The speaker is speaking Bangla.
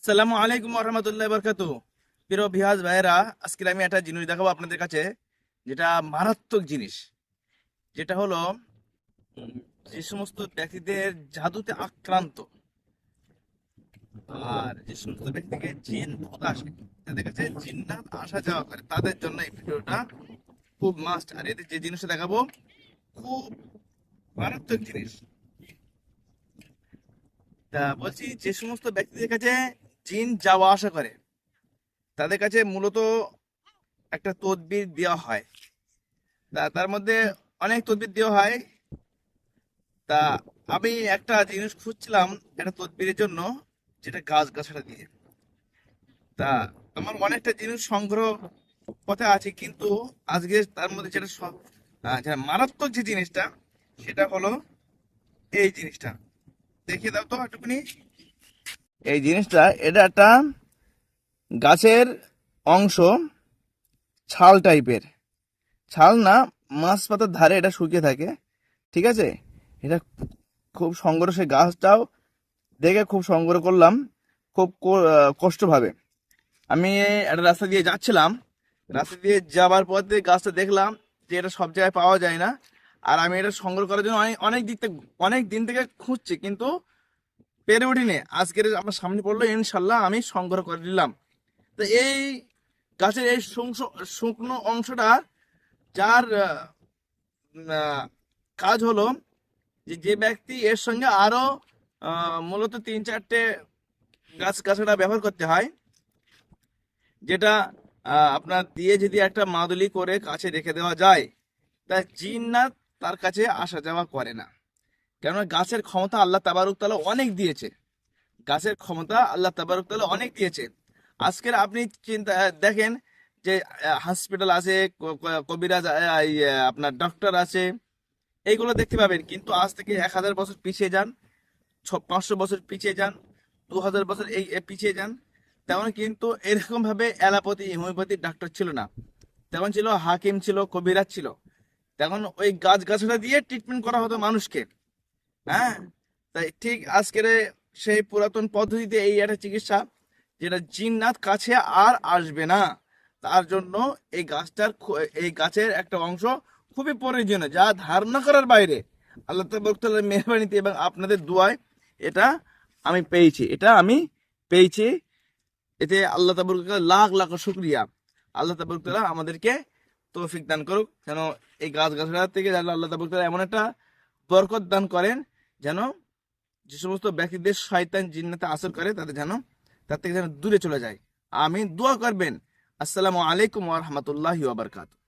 আসসালামু আলাইকুম রহমতুল্লাহ বরকাতু। প্রিয় ভিউয়ার্স ভাইয়েরা, আজকে আমি একটা জিনিস দেখাবো আপনাদের কাছে, যেটা মারাত্মক জিনিস। যেটা হলো উম, যে সমস্ত ব্যক্তিদের জাদুতে আক্রান্ত আর যে সমস্ত ব্যক্তিকে জিন ভূত আসে, তাদের কাছে জিন্নাত আসা যাওয়া করে, তাদের জন্য এই ভিডিওটা খুব মাস্ট। আর এদের যে জিনিসটা দেখাবো খুব মারাত্মক জিনিস। তা বলছি, যে সমস্ত ব্যক্তিদের কাছে জিন যাওয়া আসা করে, তাদের কাছে মূলত একটা তদবির দেওয়া হয়। তার মধ্যে অনেক তদবির দেওয়া হয়। তা আমি একটা জিনিস খুঁজছিলাম একটা তদবিরের জন্য, যেটা গাছ গাছড়া দিয়ে। তা আমার অনেকটা জিনিস সংগ্রহ কথা আছে, কিন্তু আজকে তার মধ্যে যেটা মারাত্মক যে জিনিসটা, সেটা হলো এই জিনিসটা। দেখিয়ে দাও তো একটুখানি। এই জিনিসটা, এটা একটা গাছের অংশ, ছাল টাইপের। ছাল না, মাছ পাতার ধারে এটা শুকিয়ে থাকে, ঠিক আছে। এটা খুব সংগ্রহ, সেই গাছটাও দেখে খুব সংগ্রহ করলাম, খুব কষ্টভাবে। আমি একটা রাস্তা দিয়ে যাচ্ছিলাম, রাস্তা দিয়ে যাবার পর দিয়ে গাছটা দেখলাম যে এটা সব জায়গায় পাওয়া যায় না। আর আমি এটা সংগ্রহ করার জন্য অনেক দিন থেকে খুঁজছি, কিন্তু পেরে উঠিনি। আজকের আমার সামনে পড়লো, ইনশাল্লাহ আমি সংগ্রহ করে নিলাম। তো এই গাছের এই শুকনো অংশটা, যার আহ, কাজ হলো যে ব্যক্তি এর সঙ্গে আরো মূলত 3-4টে গাছ গাছড়া ব্যবহার করতে হয়, যেটা আপনার দিয়ে যদি একটা মাদুলি করে কাছে রেখে দেওয়া যায়, তা জিন্নাত তার কাছে আসা যাওয়া করে না। কেননা গাছের ক্ষমতা আল্লাহ তাবারক তাআলা অনেক দিয়েছে। গাছের ক্ষমতা আল্লাহ তাবারক তাআলা অনেক দিয়েছে। আজকের আপনি চিন্তা দেখেন যে হসপিটাল আছে, কবিরাজ, আপনার ডক্টর আছে, এইগুলো দেখতে পাবেন। কিন্তু আজ থেকে 1000 বছর পিছিয়ে যান, 500 বছর পিছিয়ে যান, 2000 বছর পিছিয়ে যান, তেমন কিন্তু এরকম ভাবে অ্যালোপ্যাথি হোমিওপ্যাথি ডাক্তার ছিল না। তেমন ছিল হাকিম, ছিল কবিরাজ ছিল। তখন ওই গাছ গাছড়া দিয়ে ট্রিটমেন্ট করা হতো মানুষকে। হ্যাঁ, তাই ঠিক আজকের সেই পুরাতন পদ্ধতিতে এই একটা চিকিৎসা, যেটা জিন্নাত কাছে আর আসবে না। তার জন্য এই গাছের একটা অংশ খুবই প্রয়োজনীয়, যা ধারণা করার বাইরে। আল্লাহ তাআলার মেহরবানিতে এবং আপনাদের দোয়ায় এটা আমি পেয়েছি। এতে আল্লাহ তাবারক তাআলা লাখ লাখ শুকরিয়া। আল্লাহ তাবারক তাআলা আমাদেরকে তৌফিক দান করুক, যেন এই গাছ গাছড়া থেকে যেন আল্লাহ তাবারক তাআলা এমন একটা বরকত দান করেন, যেন যে সমস্ত ব্যক্তিদের শয়তান জিন্নাতে আসর করে, তার থেকে যেন দূরে চলে যায়। আমিন, দোয়া করবেন। আসসালামু আলাইকুম ওয়া রাহমাতুল্লাহি ওয়া বারাকাতুহু।